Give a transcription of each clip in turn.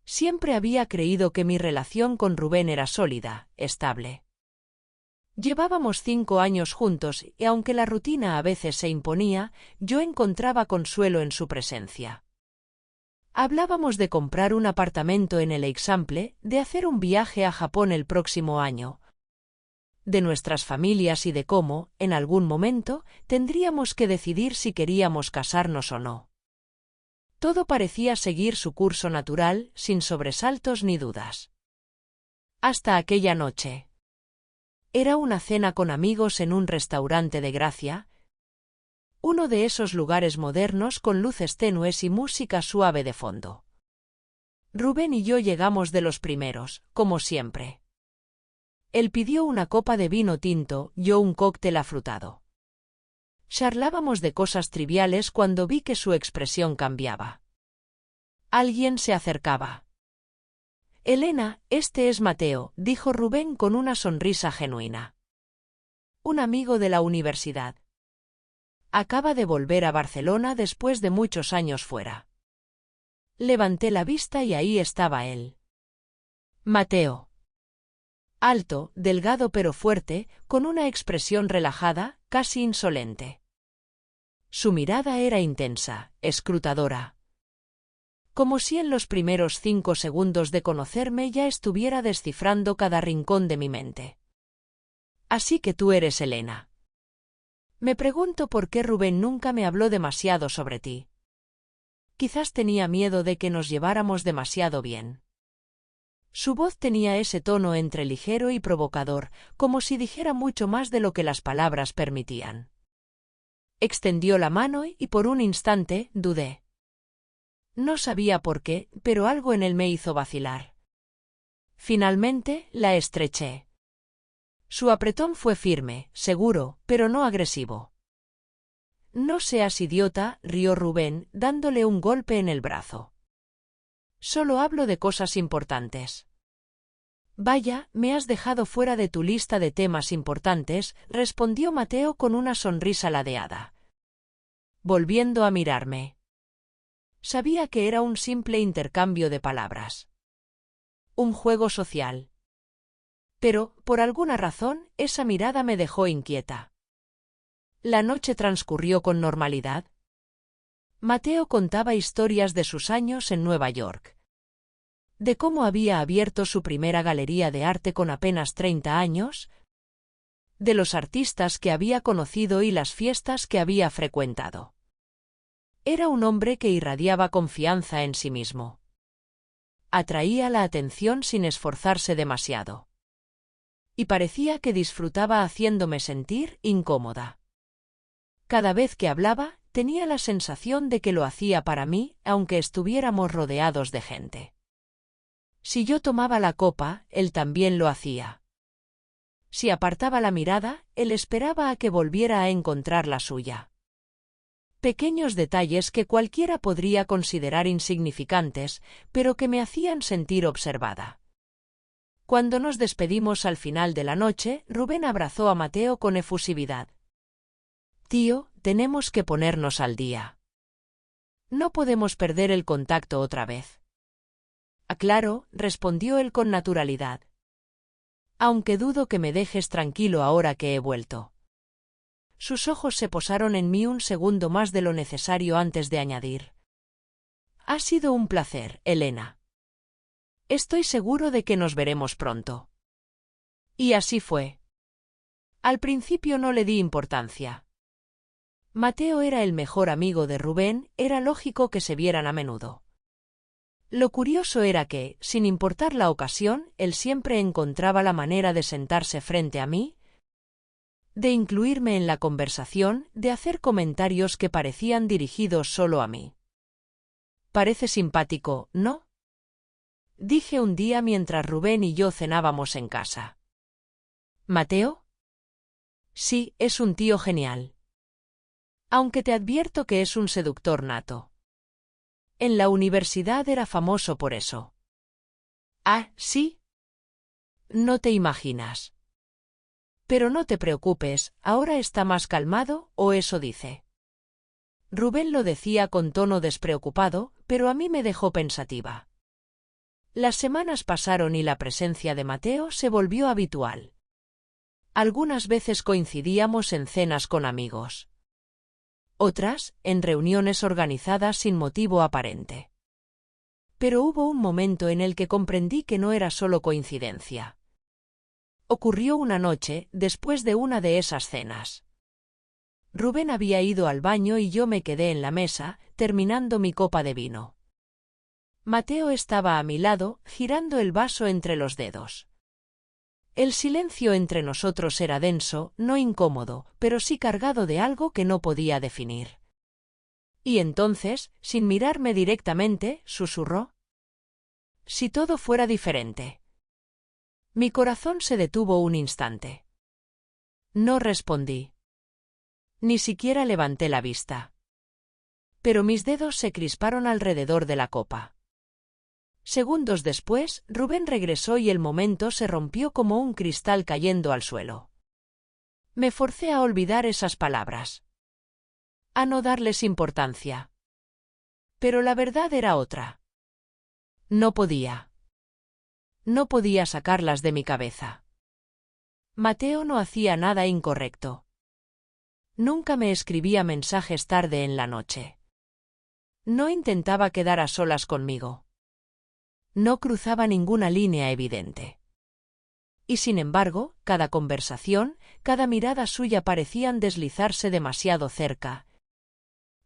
Siempre había creído que mi relación con Rubén era sólida, estable. Llevábamos 5 años juntos y aunque la rutina a veces se imponía, yo encontraba consuelo en su presencia. Hablábamos de comprar un apartamento en el Eixample, de hacer un viaje a Japón el próximo año, de nuestras familias y de cómo, en algún momento, tendríamos que decidir si queríamos casarnos o no. Todo parecía seguir su curso natural, sin sobresaltos ni dudas. Hasta aquella noche. Era una cena con amigos en un restaurante de Gracia, uno de esos lugares modernos con luces tenues y música suave de fondo. Rubén y yo llegamos de los primeros, como siempre. Él pidió una copa de vino tinto, yo un cóctel afrutado. Charlábamos de cosas triviales cuando vi que su expresión cambiaba. Alguien se acercaba. Elena, este es Mateo, dijo Rubén con una sonrisa genuina. Un amigo de la universidad. Acaba de volver a Barcelona después de muchos años fuera. Levanté la vista y ahí estaba él. Mateo. Alto, delgado pero fuerte, con una expresión relajada, casi insolente. Su mirada era intensa, escrutadora. Como si en los primeros 5 segundos de conocerme ya estuviera descifrando cada rincón de mi mente. Así que tú eres Elena. Me pregunto por qué Rubén nunca me habló demasiado sobre ti. Quizás tenía miedo de que nos lleváramos demasiado bien. Su voz tenía ese tono entre ligero y provocador, como si dijera mucho más de lo que las palabras permitían. Extendió la mano y por un instante dudé. No sabía por qué, pero algo en él me hizo vacilar. Finalmente, la estreché. Su apretón fue firme, seguro, pero no agresivo. No seas idiota, rió Rubén, dándole un golpe en el brazo. Solo hablo de cosas importantes. Vaya, me has dejado fuera de tu lista de temas importantes, respondió Mateo con una sonrisa ladeada. Volviendo a mirarme. Sabía que era un simple intercambio de palabras. Un juego social. Pero, por alguna razón, esa mirada me dejó inquieta. La noche transcurrió con normalidad. Mateo contaba historias de sus años en Nueva York. De cómo había abierto su primera galería de arte con apenas 30 años. De los artistas que había conocido y las fiestas que había frecuentado. Era un hombre que irradiaba confianza en sí mismo. Atraía la atención sin esforzarse demasiado. Y parecía que disfrutaba haciéndome sentir incómoda. Cada vez que hablaba, tenía la sensación de que lo hacía para mí, aunque estuviéramos rodeados de gente. Si yo tomaba la copa, él también lo hacía. Si apartaba la mirada, él esperaba a que volviera a encontrar la suya. Pequeños detalles que cualquiera podría considerar insignificantes, pero que me hacían sentir observada. Cuando nos despedimos al final de la noche, Rubén abrazó a Mateo con efusividad. Tío, tenemos que ponernos al día. No podemos perder el contacto otra vez. Aclaro, respondió él con naturalidad. Aunque dudo que me dejes tranquilo ahora que he vuelto. Sus ojos se posaron en mí un segundo más de lo necesario antes de añadir. Ha sido un placer, Elena. Estoy seguro de que nos veremos pronto. Y así fue. Al principio no le di importancia. Mateo era el mejor amigo de Rubén, era lógico que se vieran a menudo. Lo curioso era que, sin importar la ocasión, él siempre encontraba la manera de sentarse frente a mí, de incluirme en la conversación, de hacer comentarios que parecían dirigidos solo a mí. Parece simpático, ¿no? Dije un día mientras Rubén y yo cenábamos en casa. ¿Mateo? Sí, es un tío genial. Aunque te advierto que es un seductor nato. En la universidad era famoso por eso. ¿Ah, sí? No te imaginas. Pero no te preocupes, ahora está más calmado, o eso dice. Rubén lo decía con tono despreocupado, pero a mí me dejó pensativa. Las semanas pasaron y la presencia de Mateo se volvió habitual. Algunas veces coincidíamos en cenas con amigos. Otras, en reuniones organizadas sin motivo aparente. Pero hubo un momento en el que comprendí que no era solo coincidencia. Ocurrió una noche, después de una de esas cenas. Rubén había ido al baño y yo me quedé en la mesa, terminando mi copa de vino. Mateo estaba a mi lado, girando el vaso entre los dedos. El silencio entre nosotros era denso, no incómodo, pero sí cargado de algo que no podía definir. Y entonces, sin mirarme directamente, susurró: «Si todo fuera diferente». Mi corazón se detuvo un instante. No respondí. Ni siquiera levanté la vista. Pero mis dedos se crisparon alrededor de la copa. Segundos después, Rubén regresó y el momento se rompió como un cristal cayendo al suelo. Me forcé a olvidar esas palabras. A no darles importancia. Pero la verdad era otra. No podía. No podía sacarlas de mi cabeza. Mateo no hacía nada incorrecto. Nunca me escribía mensajes tarde en la noche. No intentaba quedar a solas conmigo. No cruzaba ninguna línea evidente. Y sin embargo, cada conversación, cada mirada suya parecían deslizarse demasiado cerca,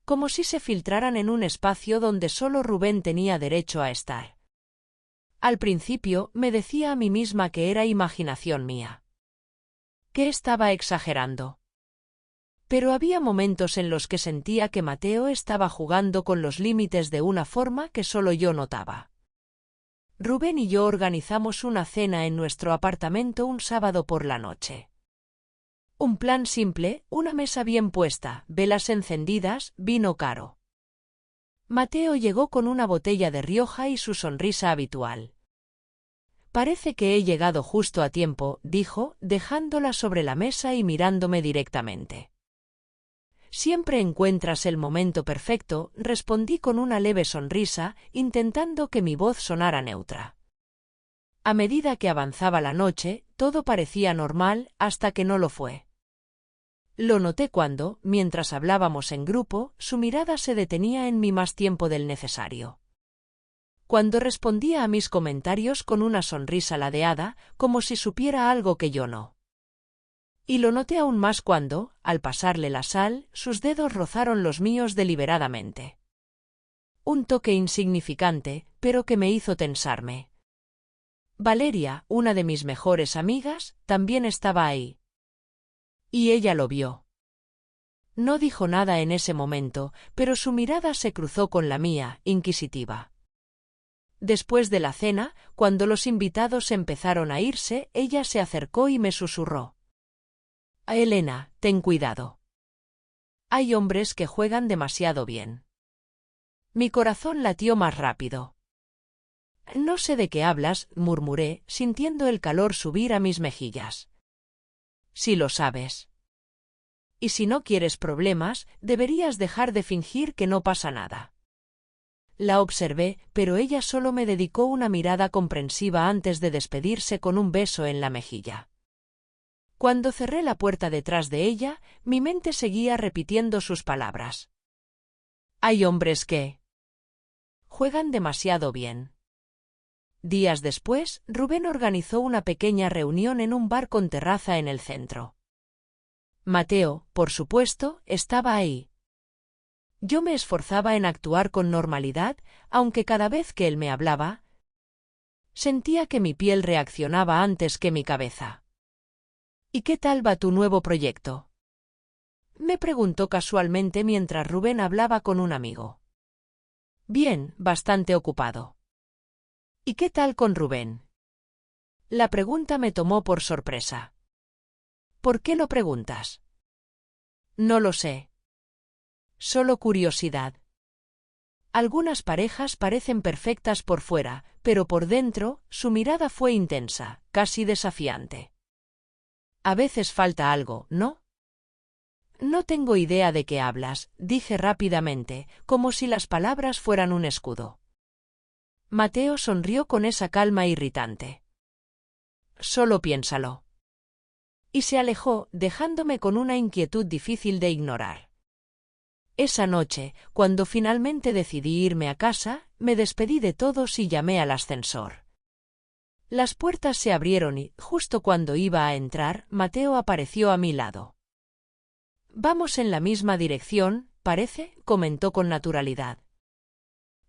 como si se filtraran en un espacio donde solo Rubén tenía derecho a estar. Al principio me decía a mí misma que era imaginación mía, que estaba exagerando. Pero había momentos en los que sentía que Mateo estaba jugando con los límites de una forma que solo yo notaba. Rubén y yo organizamos una cena en nuestro apartamento un sábado por la noche. Un plan simple, una mesa bien puesta, velas encendidas, vino caro. Mateo llegó con una botella de Rioja y su sonrisa habitual. «Parece que he llegado justo a tiempo», dijo, dejándola sobre la mesa y mirándome directamente. «Siempre encuentras el momento perfecto», respondí con una leve sonrisa, intentando que mi voz sonara neutra. A medida que avanzaba la noche, todo parecía normal, hasta que no lo fue. Lo noté cuando, mientras hablábamos en grupo, su mirada se detenía en mí más tiempo del necesario. Cuando respondía a mis comentarios con una sonrisa ladeada, como si supiera algo que yo no. Y lo noté aún más cuando, al pasarle la sal, sus dedos rozaron los míos deliberadamente. Un toque insignificante, pero que me hizo tensarme. Valeria, una de mis mejores amigas, también estaba ahí. Y ella lo vio. No dijo nada en ese momento, pero su mirada se cruzó con la mía, inquisitiva. Después de la cena, cuando los invitados empezaron a irse, ella se acercó y me susurró: «Elena, ten cuidado. Hay hombres que juegan demasiado bien». Mi corazón latió más rápido. «No sé de qué hablas», murmuré, sintiendo el calor subir a mis mejillas. «Si lo sabes. Y si no quieres problemas, deberías dejar de fingir que no pasa nada». La observé, pero ella solo me dedicó una mirada comprensiva antes de despedirse con un beso en la mejilla. Cuando cerré la puerta detrás de ella, mi mente seguía repitiendo sus palabras. «Hay hombres que juegan demasiado bien». Días después, Rubén organizó una pequeña reunión en un bar con terraza en el centro. Mateo, por supuesto, estaba ahí. Yo me esforzaba en actuar con normalidad, aunque cada vez que él me hablaba, sentía que mi piel reaccionaba antes que mi cabeza. «¿Y qué tal va tu nuevo proyecto?», me preguntó casualmente mientras Rubén hablaba con un amigo. «Bien, bastante ocupado». «¿Y qué tal con Rubén?». La pregunta me tomó por sorpresa. «¿Por qué lo preguntas?». «No lo sé. Solo curiosidad. Algunas parejas parecen perfectas por fuera, pero por dentro, su mirada fue intensa, casi desafiante. A veces falta algo, ¿no?». «No tengo idea de qué hablas», dije rápidamente, como si las palabras fueran un escudo. Mateo sonrió con esa calma irritante. Solo piénsalo. Y se alejó, dejándome con una inquietud difícil de ignorar. Esa noche, cuando finalmente decidí irme a casa, me despedí de todos y llamé al ascensor. Las puertas se abrieron y, justo cuando iba a entrar, Mateo apareció a mi lado. «Vamos en la misma dirección, parece», comentó con naturalidad.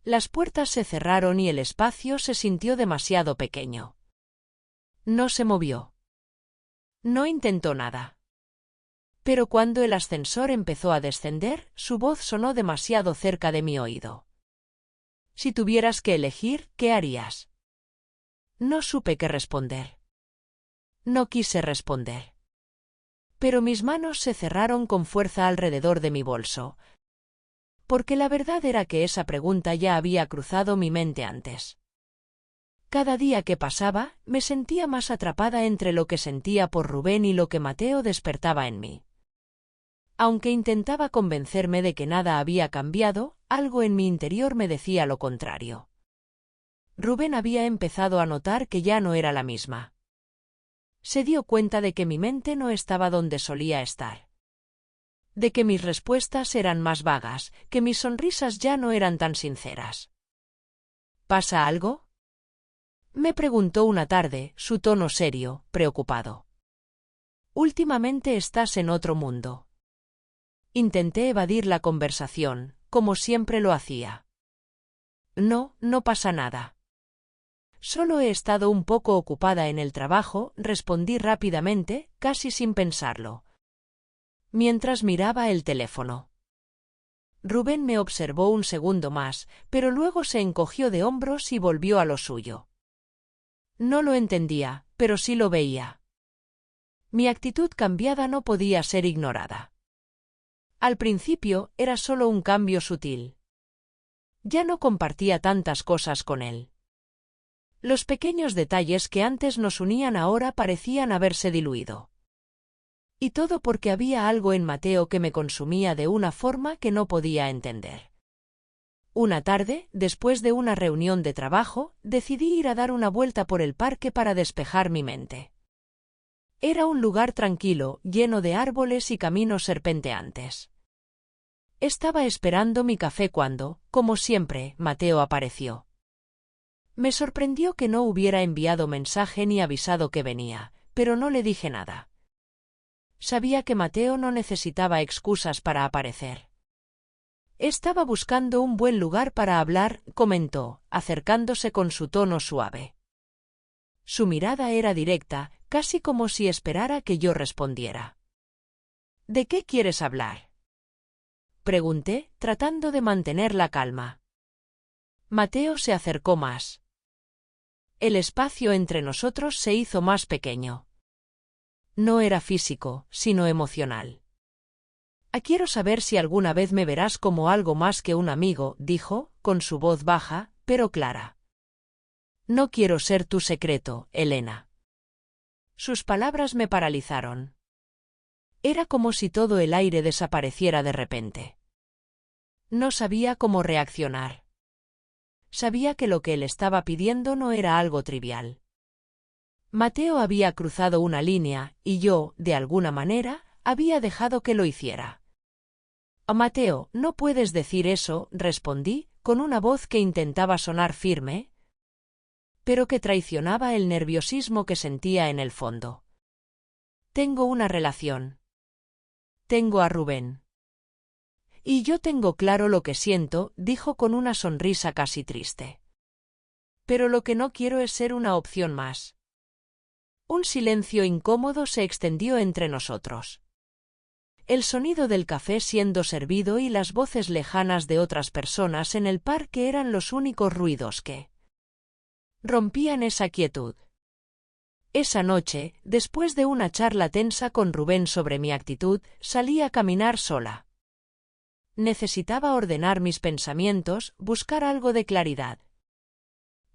Las puertas se cerraron y el espacio se sintió demasiado pequeño. No se movió. No intentó nada. Pero cuando el ascensor empezó a descender, su voz sonó demasiado cerca de mi oído. «Si tuvieras que elegir, ¿qué harías?». No supe qué responder. No quise responder. Pero mis manos se cerraron con fuerza alrededor de mi bolso. Porque la verdad era que esa pregunta ya había cruzado mi mente antes. Cada día que pasaba, me sentía más atrapada entre lo que sentía por Rubén y lo que Mateo despertaba en mí. Aunque intentaba convencerme de que nada había cambiado, algo en mi interior me decía lo contrario. Rubén había empezado a notar que ya no era la misma. Se dio cuenta de que mi mente no estaba donde solía estar. De que mis respuestas eran más vagas, que mis sonrisas ya no eran tan sinceras. ¿Pasa algo?, me preguntó una tarde, su tono serio, preocupado. «Últimamente estás en otro mundo». Intenté evadir la conversación, como siempre lo hacía. «No, no pasa nada. Solo he estado un poco ocupada en el trabajo», respondí rápidamente, casi sin pensarlo, mientras miraba el teléfono. Rubén me observó un segundo más, pero luego se encogió de hombros y volvió a lo suyo. No lo entendía, pero sí lo veía. Mi actitud cambiada no podía ser ignorada. Al principio era solo un cambio sutil. Ya no compartía tantas cosas con él. Los pequeños detalles que antes nos unían ahora parecían haberse diluido. Y todo porque había algo en Mateo que me consumía de una forma que no podía entender. Una tarde, después de una reunión de trabajo, decidí ir a dar una vuelta por el parque para despejar mi mente. Era un lugar tranquilo, lleno de árboles y caminos serpenteantes. Estaba esperando mi café cuando, como siempre, Mateo apareció. Me sorprendió que no hubiera enviado mensaje ni avisado que venía, pero no le dije nada. Sabía que Mateo no necesitaba excusas para aparecer. «Estaba buscando un buen lugar para hablar», comentó, acercándose con su tono suave. Su mirada era directa, casi como si esperara que yo respondiera. «¿De qué quieres hablar?», pregunté, tratando de mantener la calma. Mateo se acercó más. El espacio entre nosotros se hizo más pequeño. No era físico, sino emocional. «Quiero saber si alguna vez me verás como algo más que un amigo», dijo, con su voz baja, pero clara. «No quiero ser tu secreto, Elena». Sus palabras me paralizaron. Era como si todo el aire desapareciera de repente. No sabía cómo reaccionar. Sabía que lo que él estaba pidiendo no era algo trivial. Mateo había cruzado una línea, y yo, de alguna manera, había dejado que lo hiciera. «Mateo, no puedes decir eso», respondí, con una voz que intentaba sonar firme, pero que traicionaba el nerviosismo que sentía en el fondo. «Tengo una relación. Tengo a Rubén. Y yo tengo claro lo que siento», dijo con una sonrisa casi triste. «Pero lo que no quiero es ser una opción más». Un silencio incómodo se extendió entre nosotros. El sonido del café siendo servido y las voces lejanas de otras personas en el parque eran los únicos ruidos que rompían esa quietud. Esa noche, después de una charla tensa con Rubén sobre mi actitud, salí a caminar sola. Necesitaba ordenar mis pensamientos, buscar algo de claridad.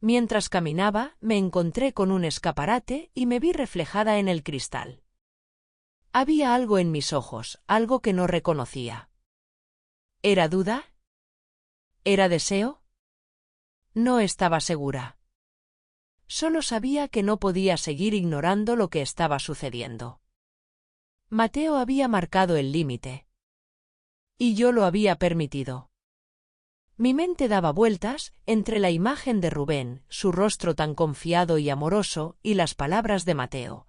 Mientras caminaba, me encontré con un escaparate y me vi reflejada en el cristal. Había algo en mis ojos, algo que no reconocía. ¿Era duda? ¿Era deseo? No estaba segura. Solo sabía que no podía seguir ignorando lo que estaba sucediendo. Mateo había marcado el límite. Y yo lo había permitido. Mi mente daba vueltas entre la imagen de Rubén, su rostro tan confiado y amoroso, y las palabras de Mateo.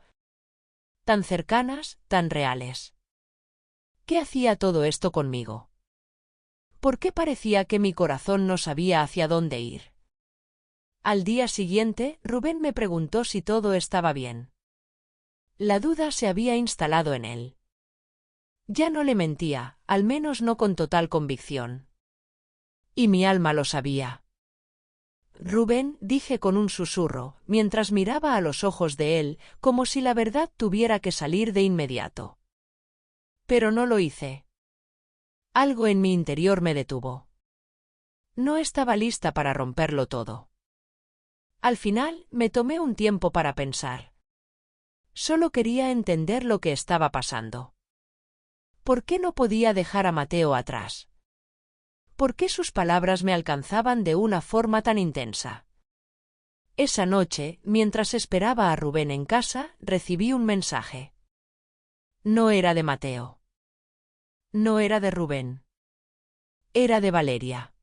Tan cercanas, tan reales. ¿Qué hacía todo esto conmigo? ¿Por qué parecía que mi corazón no sabía hacia dónde ir? Al día siguiente, Rubén me preguntó si todo estaba bien. La duda se había instalado en él. Ya no le mentía, al menos no con total convicción. Y mi alma lo sabía. Rubén, dije con un susurro, mientras miraba a los ojos de él, como si la verdad tuviera que salir de inmediato. Pero no lo hice. Algo en mi interior me detuvo. No estaba lista para romperlo todo. Al final, me tomé un tiempo para pensar. Solo quería entender lo que estaba pasando. ¿Por qué no podía dejar a Mateo atrás? ¿Por qué sus palabras me alcanzaban de una forma tan intensa? Esa noche, mientras esperaba a Rubén en casa, recibí un mensaje. No era de Mateo. No era de Rubén. Era de Valeria.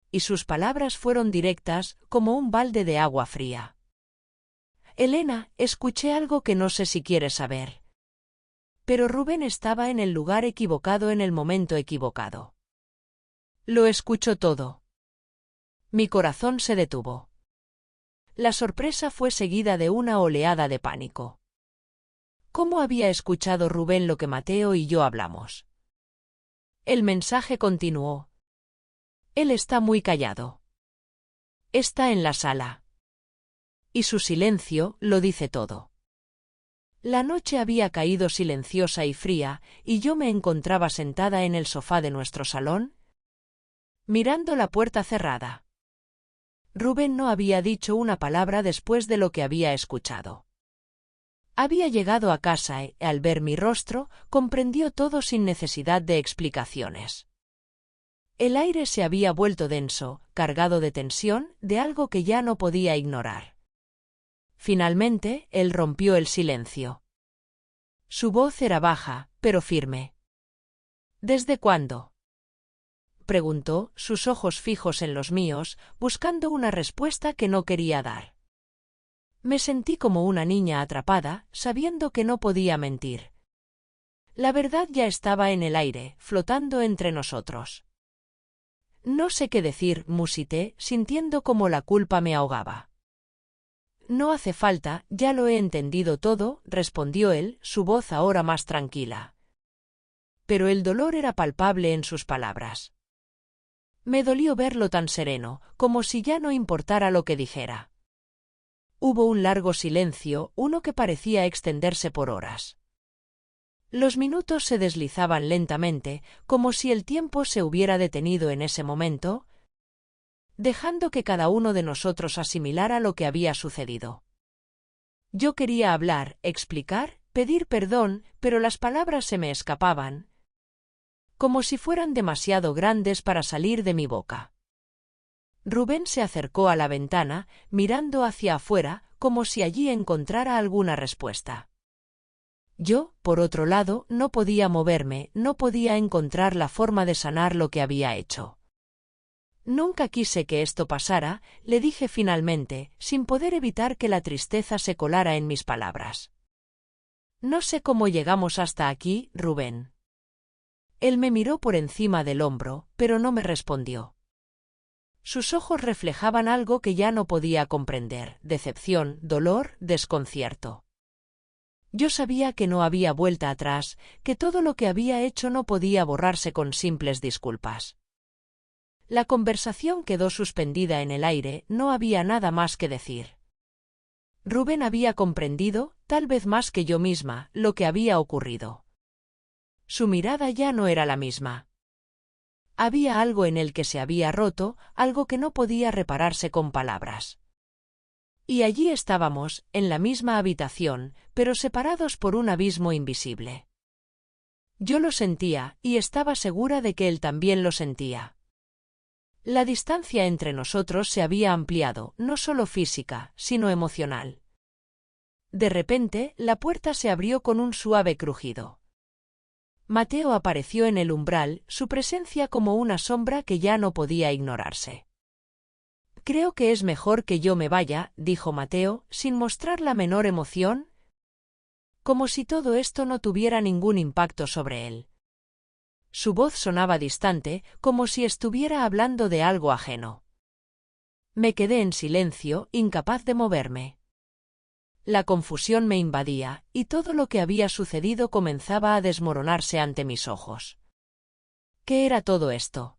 Y sus palabras fueron directas, como un balde de agua fría. Elena, escuché algo que no sé si quieres saber. Pero Rubén estaba en el lugar equivocado en el momento equivocado. Lo escucho todo. Mi corazón se detuvo. La sorpresa fue seguida de una oleada de pánico. ¿Cómo había escuchado Rubén lo que Mateo y yo hablamos? El mensaje continuó. Él está muy callado. Está en la sala. Y su silencio lo dice todo. La noche había caído silenciosa y fría, y yo me encontraba sentada en el sofá de nuestro salón, mirando la puerta cerrada. Rubén no había dicho una palabra después de lo que había escuchado. Había llegado a casa y, al ver mi rostro, comprendió todo sin necesidad de explicaciones. El aire se había vuelto denso, cargado de tensión, de algo que ya no podía ignorar. Finalmente, él rompió el silencio. Su voz era baja, pero firme. ¿Desde cuándo?, preguntó, sus ojos fijos en los míos, buscando una respuesta que no quería dar. Me sentí como una niña atrapada, sabiendo que no podía mentir. La verdad ya estaba en el aire, flotando entre nosotros. No sé qué decir, musité, sintiendo como la culpa me ahogaba. No hace falta, ya lo he entendido todo, respondió él, su voz ahora más tranquila. Pero el dolor era palpable en sus palabras. Me dolió verlo tan sereno, como si ya no importara lo que dijera. Hubo un largo silencio, uno que parecía extenderse por horas. Los minutos se deslizaban lentamente, como si el tiempo se hubiera detenido en ese momento, dejando que cada uno de nosotros asimilara lo que había sucedido. Yo quería hablar, explicar, pedir perdón, pero las palabras se me escapaban, como si fueran demasiado grandes para salir de mi boca. Rubén se acercó a la ventana, mirando hacia afuera, como si allí encontrara alguna respuesta. Yo, por otro lado, no podía moverme, no podía encontrar la forma de sanar lo que había hecho. Nunca quise que esto pasara, le dije finalmente, sin poder evitar que la tristeza se colara en mis palabras. No sé cómo llegamos hasta aquí, Rubén. Él me miró por encima del hombro, pero no me respondió. Sus ojos reflejaban algo que ya no podía comprender, decepción, dolor, desconcierto. Yo sabía que no había vuelta atrás, que todo lo que había hecho no podía borrarse con simples disculpas. La conversación quedó suspendida en el aire, no había nada más que decir. Rubén había comprendido, tal vez más que yo misma, lo que había ocurrido. Su mirada ya no era la misma. Había algo en él que se había roto, algo que no podía repararse con palabras. Y allí estábamos, en la misma habitación, pero separados por un abismo invisible. Yo lo sentía, y estaba segura de que él también lo sentía. La distancia entre nosotros se había ampliado, no solo física, sino emocional. De repente, la puerta se abrió con un suave crujido. Mateo apareció en el umbral, su presencia como una sombra que ya no podía ignorarse. «Creo que es mejor que yo me vaya», dijo Mateo, sin mostrar la menor emoción, como si todo esto no tuviera ningún impacto sobre él. Su voz sonaba distante, como si estuviera hablando de algo ajeno. Me quedé en silencio, incapaz de moverme. La confusión me invadía, y todo lo que había sucedido comenzaba a desmoronarse ante mis ojos. ¿Qué era todo esto?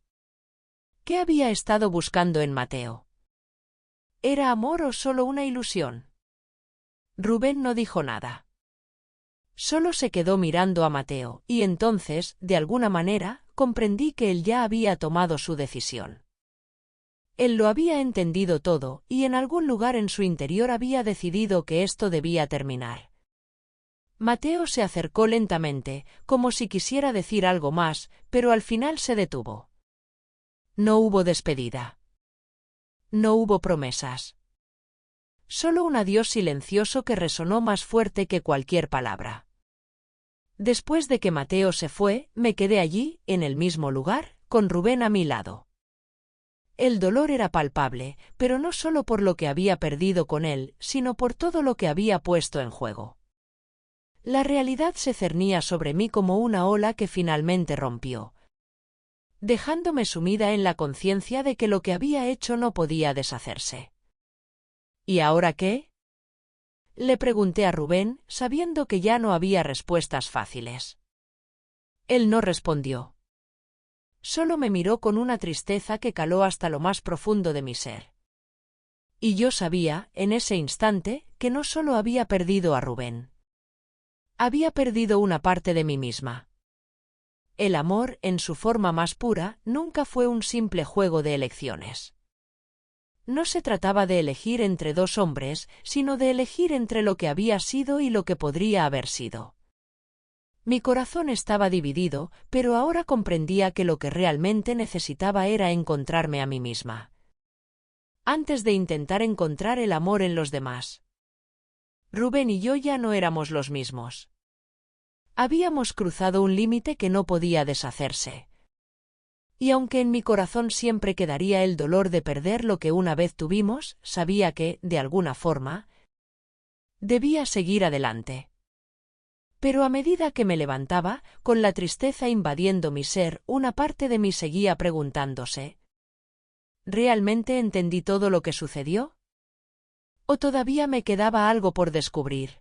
¿Qué había estado buscando en Mateo? ¿Era amor o solo una ilusión? Rubén no dijo nada. Solo se quedó mirando a Mateo, y entonces, de alguna manera, comprendí que él ya había tomado su decisión. Él lo había entendido todo, y en algún lugar en su interior había decidido que esto debía terminar. Mateo se acercó lentamente, como si quisiera decir algo más, pero al final se detuvo. No hubo despedida. No hubo promesas. Solo un adiós silencioso que resonó más fuerte que cualquier palabra. Después de que Mateo se fue, me quedé allí, en el mismo lugar, con Rubén a mi lado. El dolor era palpable, pero no solo por lo que había perdido con él, sino por todo lo que había puesto en juego. La realidad se cernía sobre mí como una ola que finalmente rompió, dejándome sumida en la conciencia de que lo que había hecho no podía deshacerse. ¿Y ahora qué? Le pregunté a Rubén, sabiendo que ya no había respuestas fáciles. Él no respondió. Solo me miró con una tristeza que caló hasta lo más profundo de mi ser. Y yo sabía, en ese instante, que no solo había perdido a Rubén. Había perdido una parte de mí misma. El amor, en su forma más pura, nunca fue un simple juego de elecciones. No se trataba de elegir entre dos hombres, sino de elegir entre lo que había sido y lo que podría haber sido. Mi corazón estaba dividido, pero ahora comprendía que lo que realmente necesitaba era encontrarme a mí misma, antes de intentar encontrar el amor en los demás. Rubén y yo ya no éramos los mismos. Habíamos cruzado un límite que no podía deshacerse. Y aunque en mi corazón siempre quedaría el dolor de perder lo que una vez tuvimos, sabía que, de alguna forma, debía seguir adelante. Pero a medida que me levantaba, con la tristeza invadiendo mi ser, una parte de mí seguía preguntándose: ¿realmente entendí todo lo que sucedió? ¿O todavía me quedaba algo por descubrir?